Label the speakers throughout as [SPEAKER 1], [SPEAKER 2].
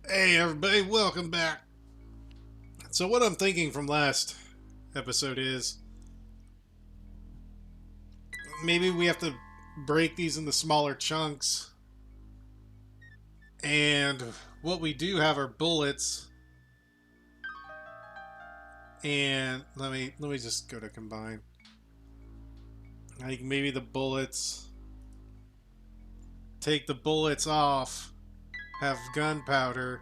[SPEAKER 1] Hey everybody, welcome back. So what I'm thinking from last episode is maybe we have to break these into smaller chunks, and what we do have are bullets. And let me just go to combine. I think maybe the bullets, take the bullets off, have gunpowder.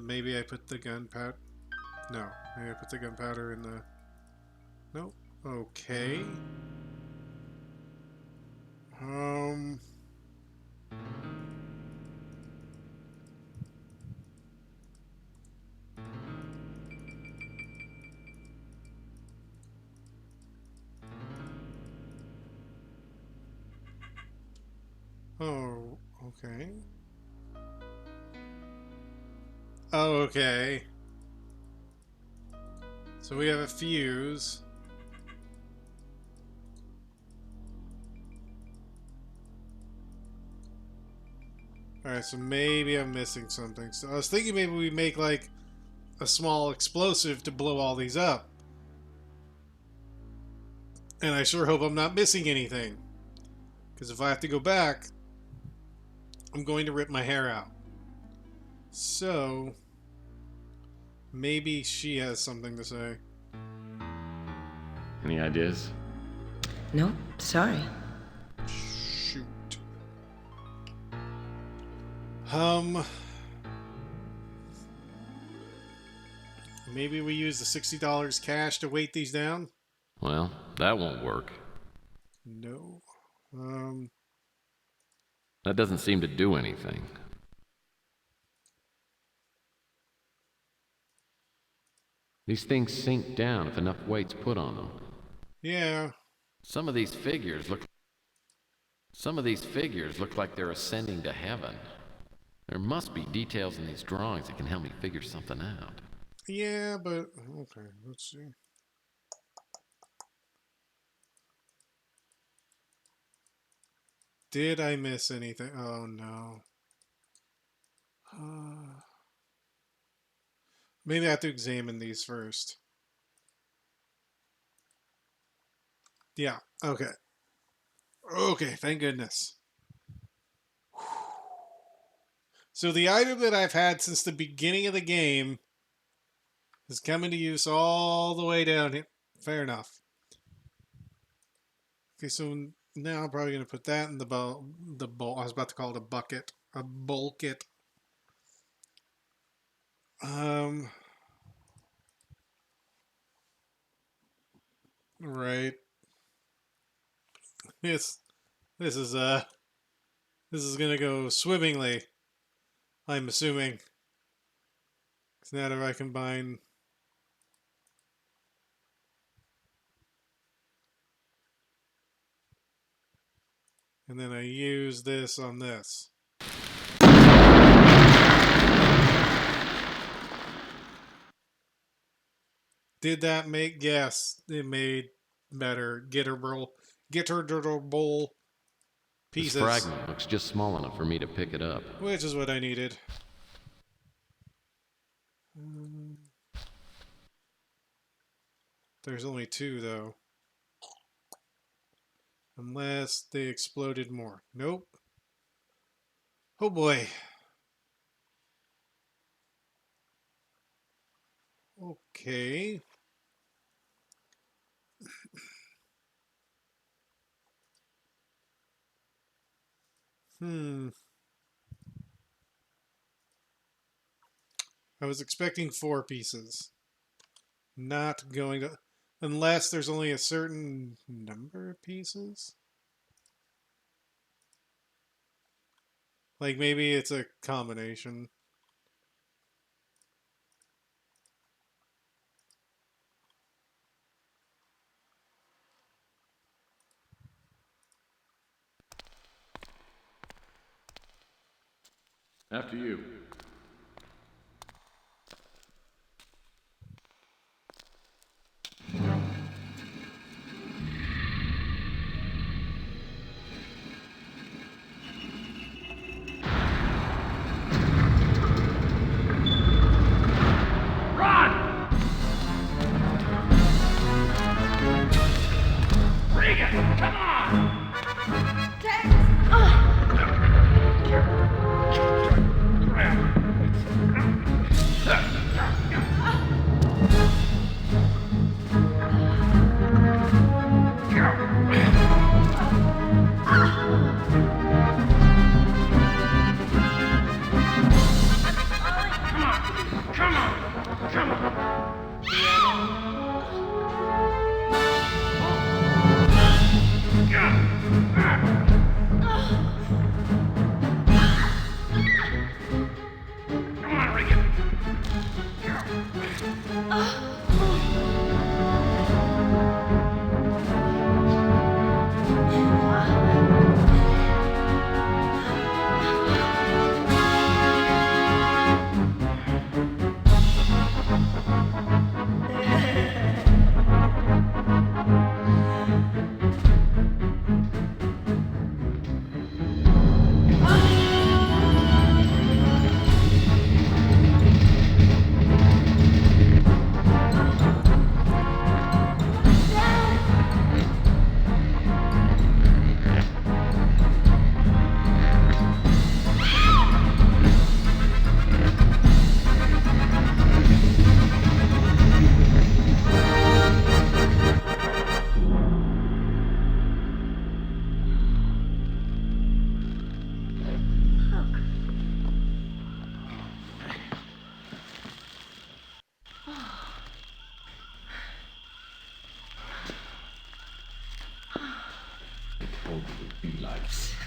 [SPEAKER 1] Maybe I put the gunpowder. No, maybe I put the gunpowder in the. Nope. Okay. Um. Oh. Okay. Oh, okay. So we have a fuse. Alright, so maybe I'm missing something. So I was thinking maybe we make like a small explosive to blow all these up. And I sure hope I'm not missing anything. Because if I have to go back, I'm going to rip my hair out. So maybe she has something to say.
[SPEAKER 2] Any ideas?
[SPEAKER 3] No, sorry.
[SPEAKER 1] Shoot. Um, maybe we use the $60 cash to weight these down?
[SPEAKER 2] Well, that won't work.
[SPEAKER 1] No.
[SPEAKER 2] That doesn't seem to do anything. These things sink down if enough weight's put on them.
[SPEAKER 1] Yeah.
[SPEAKER 2] Some of these figures look like they're ascending to heaven. There must be details in these drawings that can help me figure something out.
[SPEAKER 1] Yeah, but okay, let's see. Did I miss anything? Oh no. Maybe I have to examine these first. Yeah, okay. Okay, thank goodness. So the item that I've had since the beginning of the game is coming to use all the way down here. Fair enough. Okay, so now I'm probably going to put that in the bowl. I was about to call it a bucket. A bulket. Um. Right. This. This is This is gonna go swimmingly. I'm assuming. Because now that I combine. And then I use this on this. Did that make? Yes, it made better getterable
[SPEAKER 2] This
[SPEAKER 1] pieces,
[SPEAKER 2] fragment looks just small enough for me to pick it up.
[SPEAKER 1] which is what I needed. Um, There's only two though, unless they exploded more. Nope. Oh boy. Okay. Hmm. I was expecting four pieces. Not going to. Unless there's only a certain number of pieces? Like maybe it's a combination.
[SPEAKER 2] After you.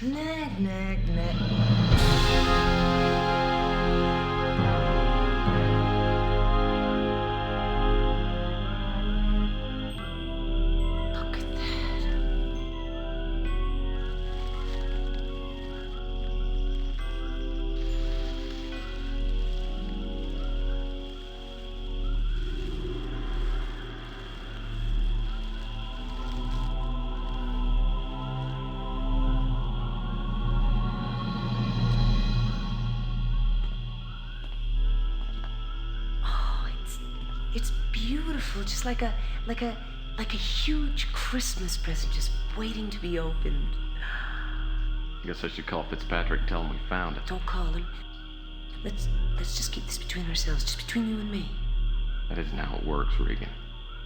[SPEAKER 3] Nag, nag, nag. Look at that. It's beautiful, just like a huge Christmas present just waiting to be opened.
[SPEAKER 2] I guess I should call Fitzpatrick and tell him we found it.
[SPEAKER 3] Don't call him. Let's just keep this between ourselves, just between you and me.
[SPEAKER 2] That isn't how it works, Regan.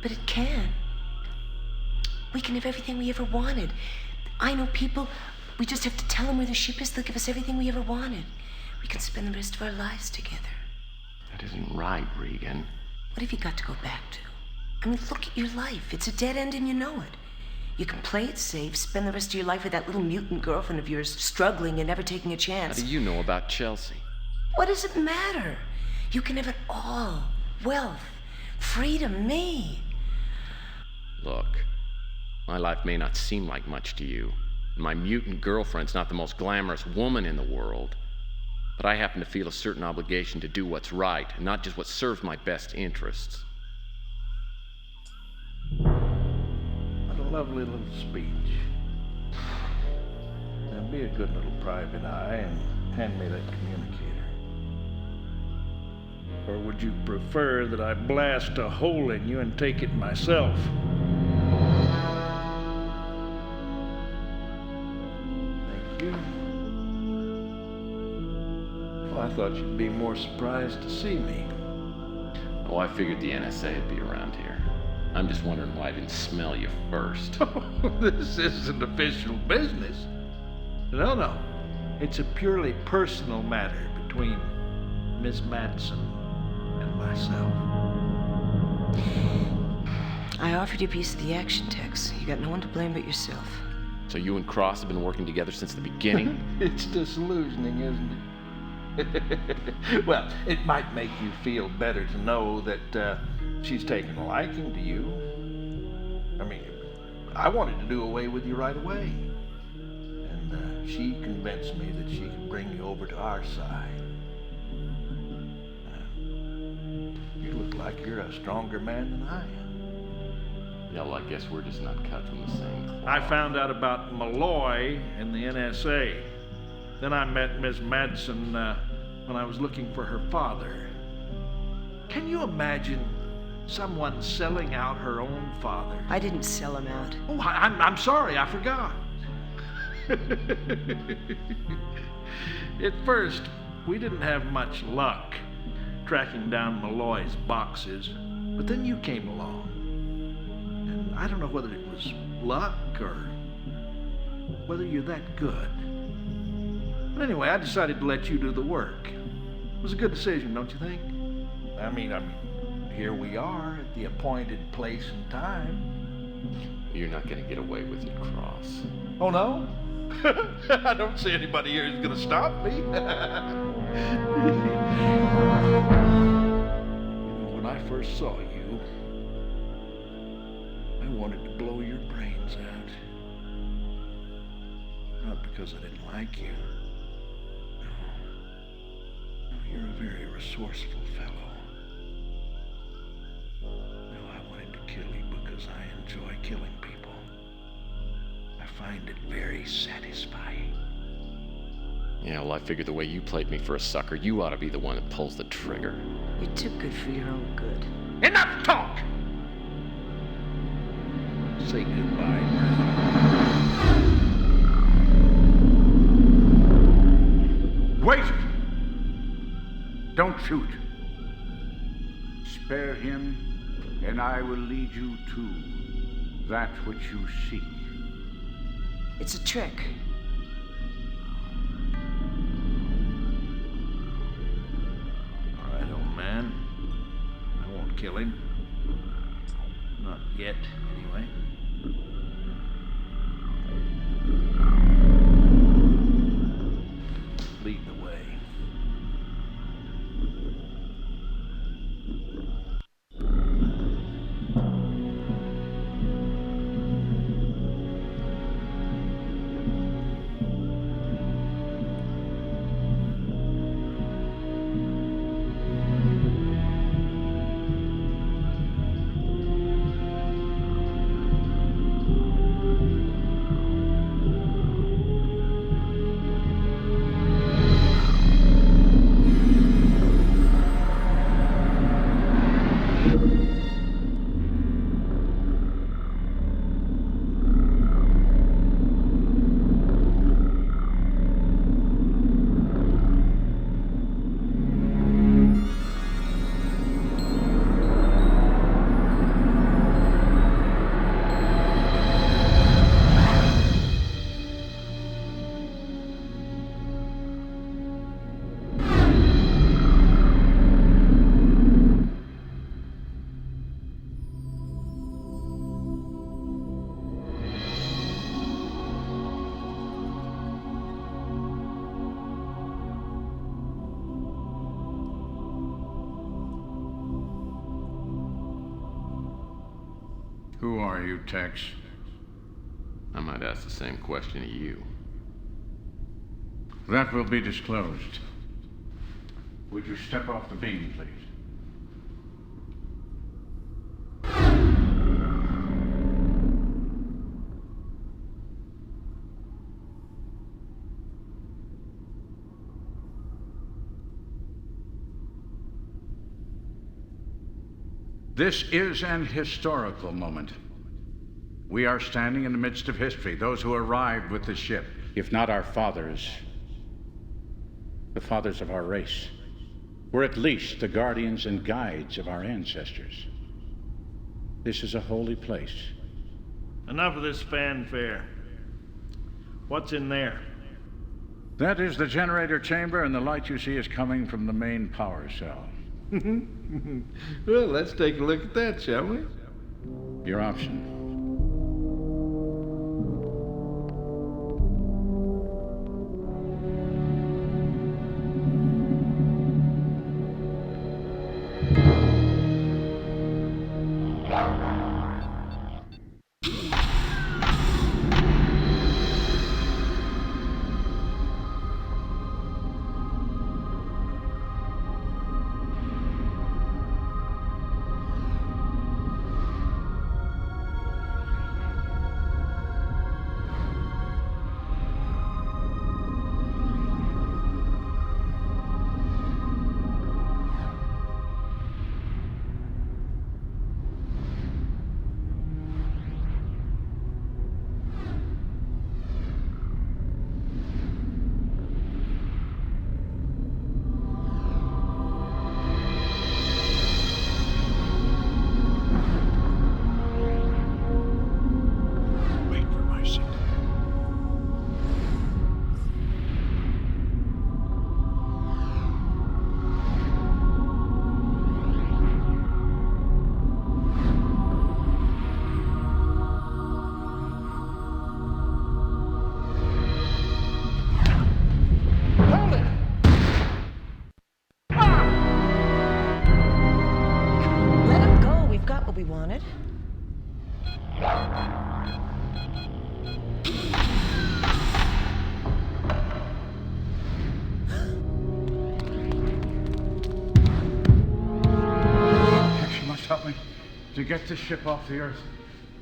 [SPEAKER 3] But it can. We can have everything we ever wanted. I know people, we just have to tell them where the ship is, they'll give us everything we ever wanted. We can spend the rest of our lives together.
[SPEAKER 2] That isn't right, Regan.
[SPEAKER 3] What have you got to go back to? I mean, look at your life. It's a dead end and you know it. You can play it safe, spend the rest of your life with that little mutant girlfriend of yours, struggling and never taking a chance.
[SPEAKER 2] How do you know about Chelsea?
[SPEAKER 3] What does it matter? You can have it all. Wealth, freedom, me.
[SPEAKER 2] Look, my life may not seem like much to you. My mutant girlfriend's not the most glamorous woman in the world. But I happen to feel a certain obligation to do what's right, and not just what serves my best interests.
[SPEAKER 4] What a lovely little speech. Now be a good little private eye and hand me that communicator. Or would you prefer that I blast a hole in you and take it myself? Thank you. Well, I thought you'd be more surprised to see me.
[SPEAKER 2] Oh, I figured the NSA would be around here. I'm just wondering why I didn't smell you first.
[SPEAKER 4] This isn't official business. No. It's a purely personal matter between Miss Madsen and myself.
[SPEAKER 3] I offered you a piece of the action, Tex. You got no one to blame but yourself.
[SPEAKER 2] So you and Cross have been working together since the beginning?
[SPEAKER 4] It's disillusioning, isn't it? Well, it might make you feel better to know that she's taken a liking to you. I mean, I wanted to do away with you right away. And she convinced me that she could bring you over to our side. You look like you're a stronger man than I am.
[SPEAKER 2] Yeah, well, I guess we're just not cut from the same cloth.
[SPEAKER 4] I found out about Malloy and the NSA. Then I met Miss Madsen when I was looking for her father. Can you imagine Someone selling out her own father.
[SPEAKER 3] I didn't sell him out.
[SPEAKER 4] Oh, I'm sorry, I forgot. At first, we didn't have much luck tracking down Malloy's boxes, but then you came along. And I don't know whether it was luck or whether you're that good. But anyway, I decided to let you do the work. It was a good decision, don't you think? I mean, here we are at the appointed place and time.
[SPEAKER 2] You're not going to get away with it, Cross.
[SPEAKER 4] Oh, no? I don't see anybody here who's going to stop me. You know, when I first saw you, I wanted to blow your brains out. Not because I didn't like you. No, you're a very resourceful fellow. No, I wanted to kill you because I enjoy killing people. I find it very satisfying.
[SPEAKER 2] Yeah, well, I figured the way you played me for a sucker, you ought to be the one that pulls the trigger.
[SPEAKER 3] You're too good for your own good.
[SPEAKER 4] Enough talk! Say goodbye, Murphy.
[SPEAKER 5] Wait! Don't shoot. Spare him, and I will lead you to that which you seek.
[SPEAKER 3] It's a trick.
[SPEAKER 4] All right, old man. I won't kill him. Not yet, anyway. Lead the way.
[SPEAKER 5] Who are you, Tex?
[SPEAKER 2] I might ask the same question to you.
[SPEAKER 5] That will be disclosed. Would you step off the beam, please? This is an historical moment. We are standing in the midst of history. Those who arrived with the ship, if not our fathers, the fathers of our race, were at least the guardians and guides of our ancestors. This is a holy place.
[SPEAKER 4] Enough of this fanfare. What's in there?
[SPEAKER 5] That is the generator chamber, and the light you see is coming from the main power cell.
[SPEAKER 4] Well, let's take a look at that, shall we?
[SPEAKER 5] Your option. to get this ship off the Earth,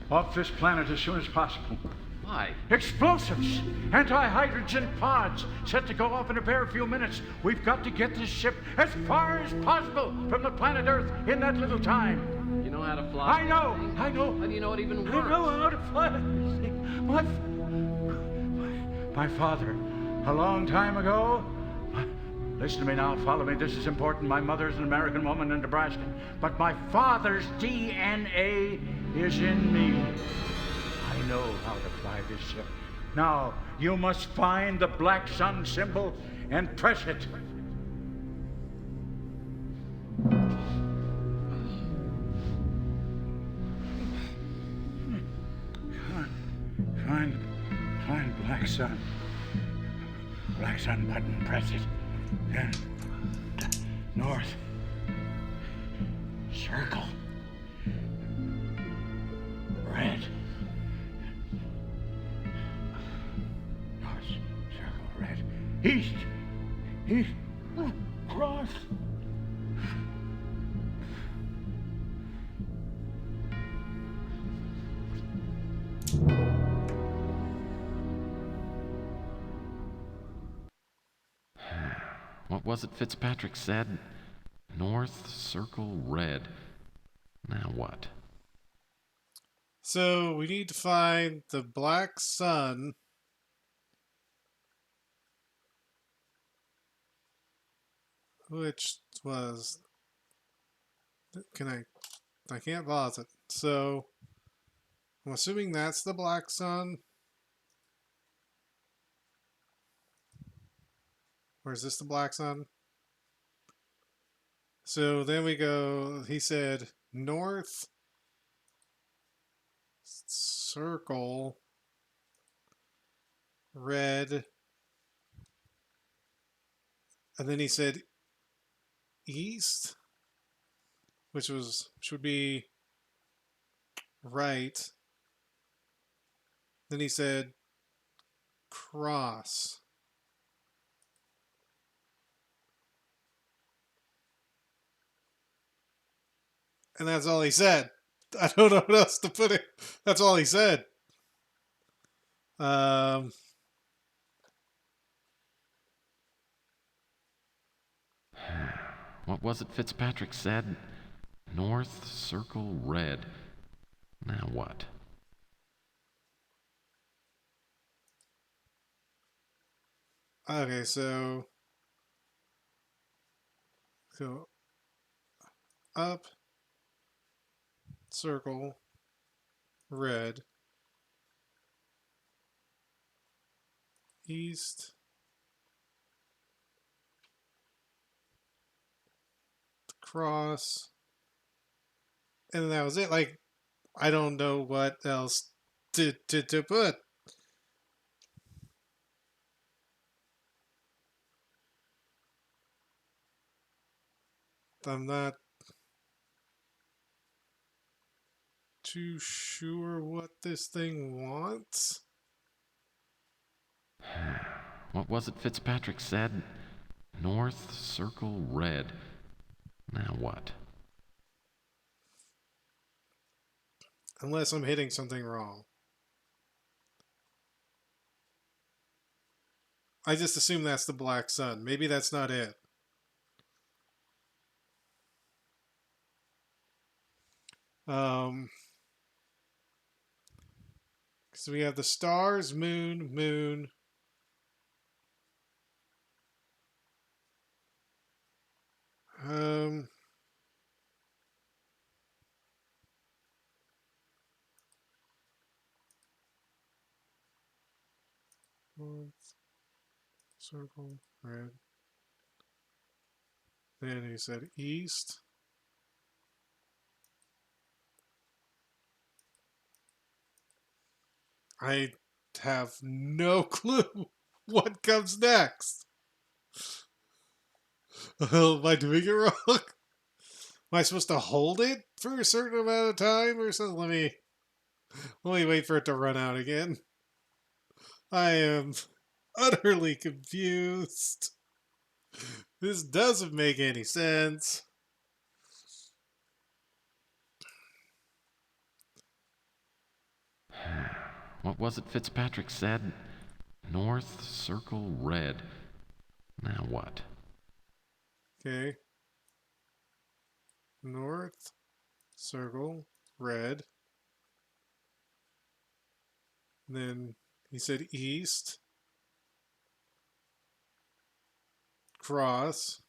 [SPEAKER 5] off this planet as soon as possible.
[SPEAKER 2] Why?
[SPEAKER 5] Explosives! Anti-hydrogen pods set to go off in a bare few minutes. We've got to get this ship as far as possible from the planet Earth in that little time.
[SPEAKER 2] You know how to fly?
[SPEAKER 5] I know!
[SPEAKER 2] How do you know it even works?
[SPEAKER 5] I know how to fly. My father, a long time ago. Listen to me now, follow me. This is important. My mother's an American woman in Nebraska, but my father's DNA is in me. I know how to fly this ship. Now, you must find the black sun symbol and press it. Find black sun. Black sun button, press it. Then north. Circle. Red. North, circle, red. East. Cross.
[SPEAKER 2] What was it Fitzpatrick said? North, circle, red. Now what?
[SPEAKER 1] So we need to find the black sun. Which was... I can't pause it. So I'm assuming that's the black sun. Or is this the black sun? So then we go, he said, north, circle, red, and then he said east, which would be right. Then he said cross. And that's all he said. I don't know what else to put it. That's all he said.
[SPEAKER 2] What was it Fitzpatrick said? North, circle, red. Now what?
[SPEAKER 1] Okay, so up, circle, red, east, cross, and that was it. Like, I don't know what else to put. I'm not too sure what this thing wants.
[SPEAKER 2] What was it Fitzpatrick said? North, circle, red. Now what?
[SPEAKER 1] Unless I'm hitting something wrong. I just assume that's the black sun. Maybe that's not it. So we have the stars, moon. North, circle, red. Then he said east. I have no clue what comes next. Am I doing it wrong? Am I supposed to hold it for a certain amount of time or something? Let me wait for it to run out again. I am utterly confused. This doesn't make any sense.
[SPEAKER 2] What was it Fitzpatrick said? North, circle, red. Now what?
[SPEAKER 1] Okay. North, circle, red. Then he said east, cross.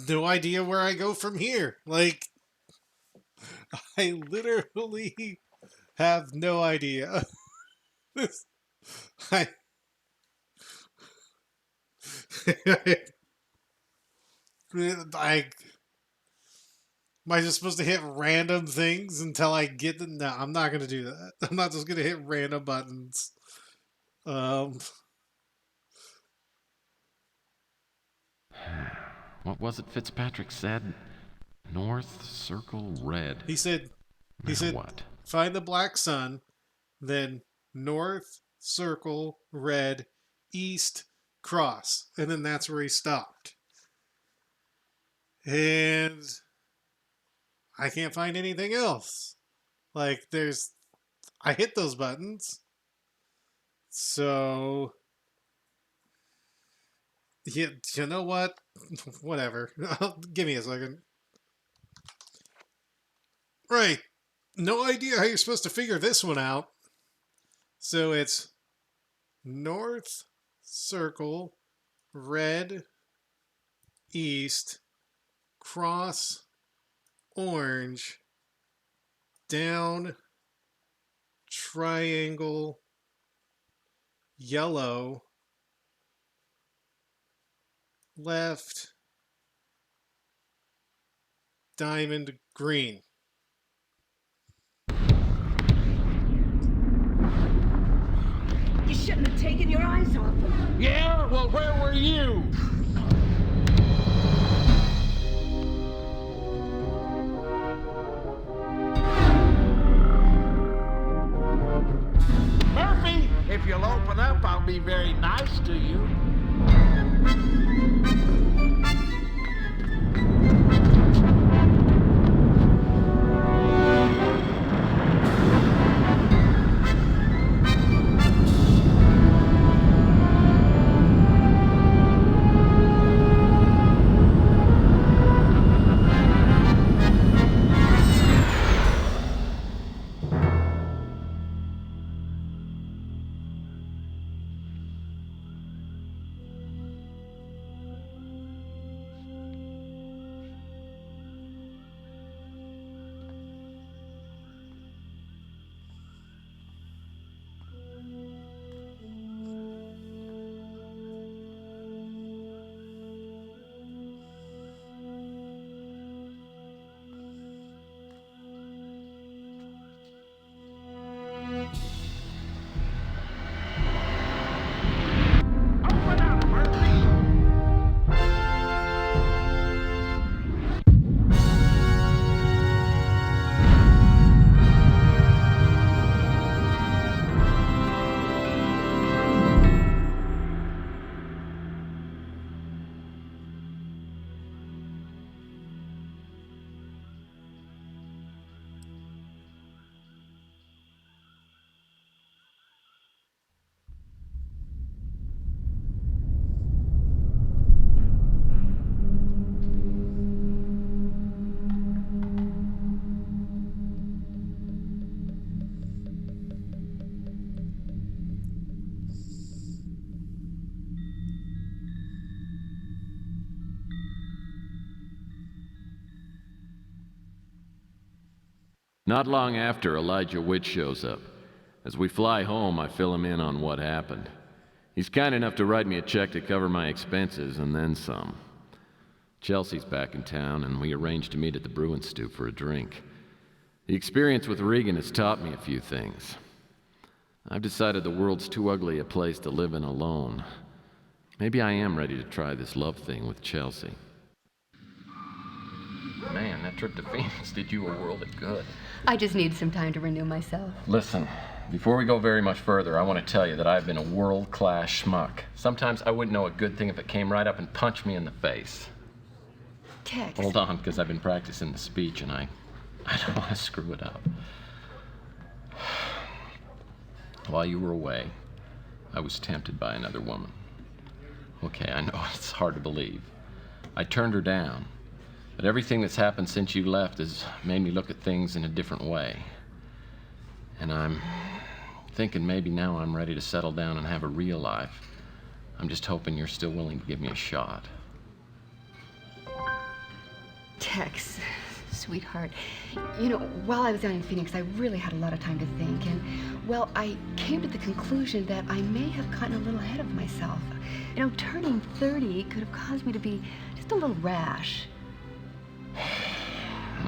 [SPEAKER 1] No idea where I go from here. Like, I literally have no idea. This, I, I, am I just supposed to hit random things until I get them? No, I'm not gonna do that. I'm not just gonna hit random buttons.
[SPEAKER 2] What was it Fitzpatrick said? North, circle, red.
[SPEAKER 1] He said,
[SPEAKER 2] Now what?
[SPEAKER 1] find the black sun, then north, circle, red, east, cross. And then that's where he stopped. And I can't find anything else. Like, I hit those buttons. So, yeah, you know what? Whatever. Give me a second. Right. No idea how you're supposed to figure this one out. So it's north, circle, red, east, cross, orange, down, triangle, yellow, left, diamond, green.
[SPEAKER 3] You shouldn't have taken your eyes off him.
[SPEAKER 4] Yeah? Well, where were you? Murphy, if you'll open up, I'll be very nice to you.
[SPEAKER 2] Not long after, Elijah Witt shows up. As we fly home, I fill him in on what happened. He's kind enough to write me a check to cover my expenses, and then some. Chelsea's back in town, and we arranged to meet at the Bruin Stoop for a drink. The experience with Regan has taught me a few things. I've decided the world's too ugly a place to live in alone. Maybe I am ready to try this love thing with Chelsea. Man, that trip to Phoenix did you a world of good.
[SPEAKER 6] I just need some time to renew myself.
[SPEAKER 2] Listen, before we go very much further, I want to tell you that I've been a world-class schmuck. Sometimes I wouldn't know a good thing if it came right up and punched me in the face.
[SPEAKER 6] Tex.
[SPEAKER 2] Hold on, because I've been practicing the speech and I don't want to screw it up. While you were away, I was tempted by another woman. Okay, I know it's hard to believe. I turned her down, but everything that's happened since you left has made me look at things in a different way. And I'm thinking maybe now I'm ready to settle down and have a real life. I'm just hoping you're still willing to give me a shot.
[SPEAKER 6] Tex, sweetheart, you know, while I was down in Phoenix, I really had a lot of time to think, and, well, I came to the conclusion that I may have gotten a little ahead of myself. You know, turning 30 could have caused me to be just a little rash.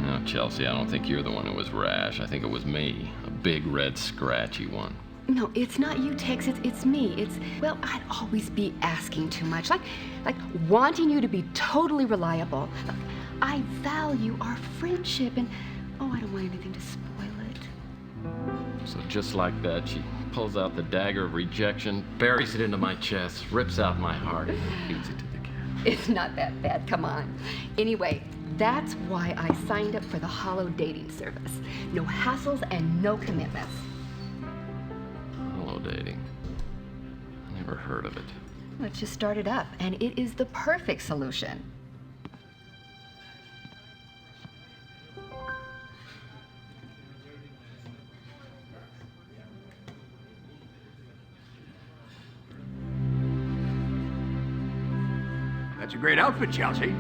[SPEAKER 2] No, Chelsea, I don't think you're the one who was rash. I think it was me, a big, red, scratchy one.
[SPEAKER 6] No, it's not you, Tex, it's me. Well, I'd always be asking too much, like wanting you to be totally reliable. I value our friendship, and, oh, I don't want anything to spoil it.
[SPEAKER 2] So just like that, she pulls out the dagger of rejection, buries it into my chest, rips out my heart, and feeds it to the cat.
[SPEAKER 6] It's not that bad, come on. Anyway, that's why I signed up for the Hollow dating service. No hassles and no commitments.
[SPEAKER 2] Hello, dating. I never heard of it.
[SPEAKER 6] Let's just start it up, and it is the perfect solution.
[SPEAKER 7] That's a great outfit, Chelsea.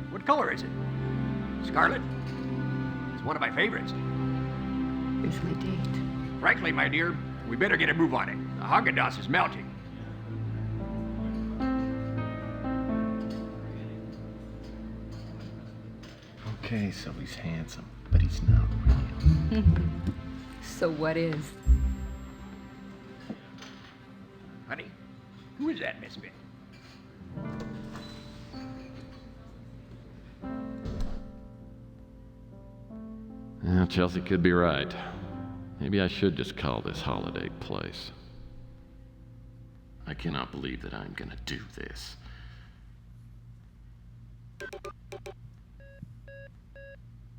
[SPEAKER 7] What color is it? Scarlet? It's one of my favorites.
[SPEAKER 6] Here's my date.
[SPEAKER 7] Frankly, my dear, we better get a move on it. The Haagen-Dazs is melting.
[SPEAKER 2] Okay, so he's handsome, but he's not real.
[SPEAKER 6] So what is?
[SPEAKER 7] Honey, who is that misfit?
[SPEAKER 2] Well, Chelsea could be right. Maybe I should just call this holiday place. I cannot believe that I'm gonna do this.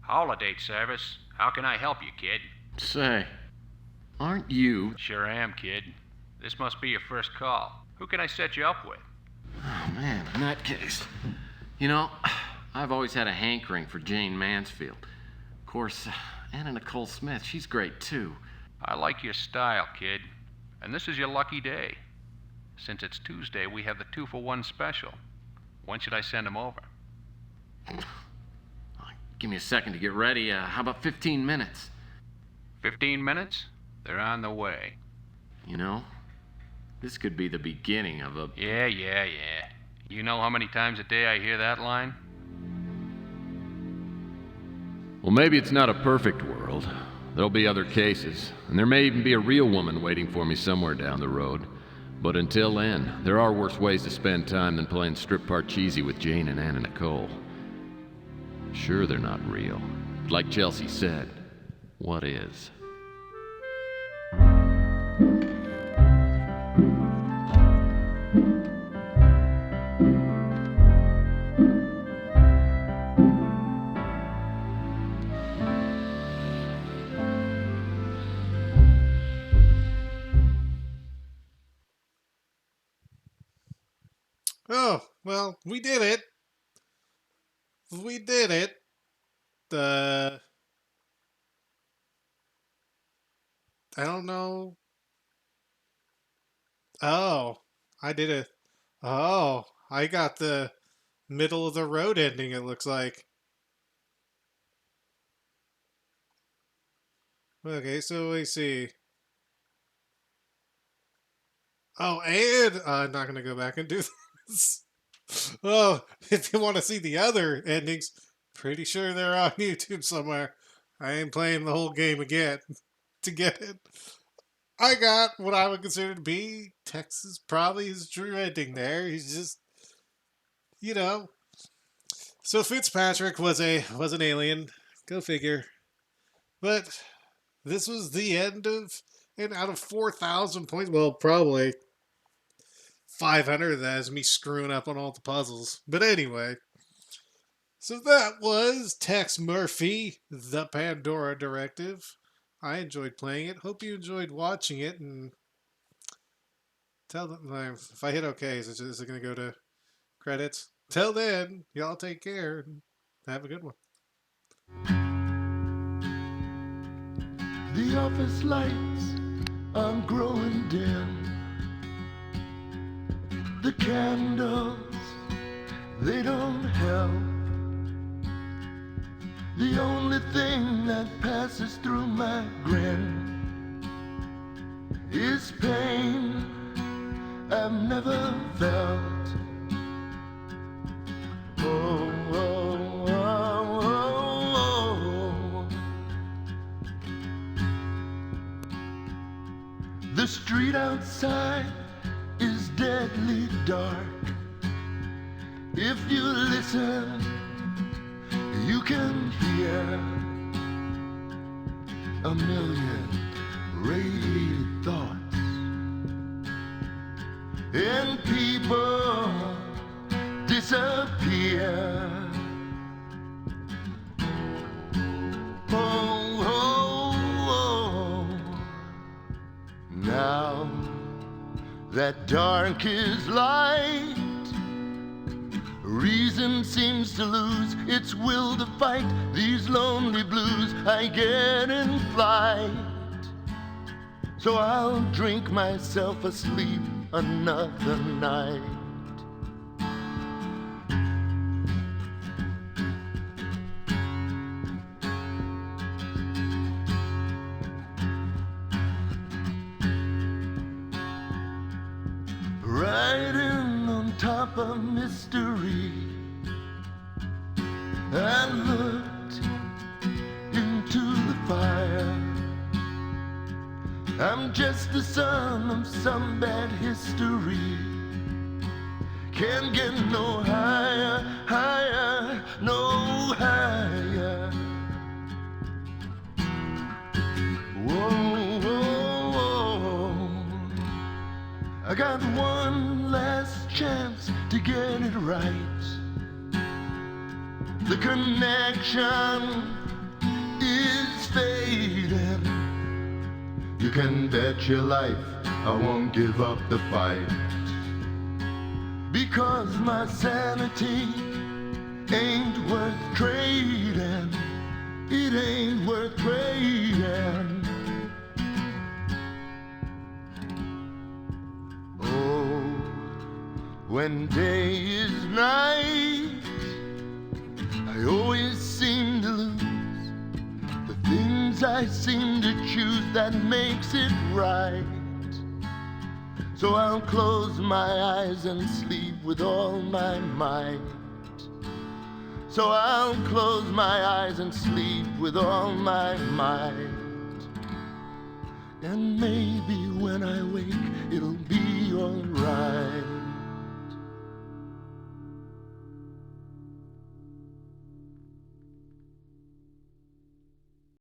[SPEAKER 8] Holiday service. How can I help you, kid?
[SPEAKER 2] Say, aren't you...
[SPEAKER 8] Sure am, kid. This must be your first call. Who can I set you up with?
[SPEAKER 2] Oh, man, in that case. You know, I've always had a hankering for Jane Mansfield. Of course, Anna Nicole Smith, she's great too.
[SPEAKER 8] I like your style, kid. And this is your lucky day. Since it's Tuesday, we have the 2-for-1 special. When should I send them over?
[SPEAKER 2] Give me a second to get ready. How about 15 minutes?
[SPEAKER 8] 15 minutes? They're on the way.
[SPEAKER 2] You know, this could be the beginning of a...
[SPEAKER 8] Yeah. You know how many times a day I hear that line?
[SPEAKER 2] Well, maybe it's not a perfect world. There'll be other cases, and there may even be a real woman waiting for me somewhere down the road. But until then, there are worse ways to spend time than playing strip parcheesi with Jane and Anna Nicole. Sure, they're not real. But like Chelsea said, what is?
[SPEAKER 1] Oh, well, we did it. We did it. I don't know. Oh, I did it. Oh, I got the middle of the road ending, it looks like. Okay, so we see. Oh, and I'm not going to go back and do this. Oh, if you want to see the other endings, pretty sure they're on YouTube somewhere. I ain't playing the whole game again to get it. I got what I would consider to be Texas, probably his true ending there. He's just, you know. So Fitzpatrick was an alien. Go figure. But this was the end of, and out of 4,000 points, well, probably 500 of that is me screwing up on all the puzzles. But anyway, so that was Tex Murphy, the Pandora Directive. I enjoyed playing it. Hope you enjoyed watching it. And tell them if I hit OK, is it going to go to credits? Till then, y'all take care and have a good one.
[SPEAKER 9] The office lights are growing dim. The candles, they don't help. The only thing that passes through my grin is pain I've never felt. Oh, oh, oh, oh, oh. The street outside is deadly dark. If you listen, you can hear a million radiated thoughts, and people disappear. Oh, oh, oh. Now that dark is light, reason seems to lose its will to fight these lonely blues I get in flight. So I'll drink myself asleep another night. Riding on top of mystery, I looked into the fire. I'm just the son of some bad history. Can't get no higher, higher, no higher. Whoa, whoa, whoa. I got one last chance to get it right. The connection is fading. You can bet your life I won't give up the fight, because my sanity ain't worth trading. It ain't worth trading. Oh, when day is night, I always seem to lose the things I seem to choose that makes it right. So I'll close my eyes and sleep with all my might. So I'll close my eyes and sleep with all my might. And maybe when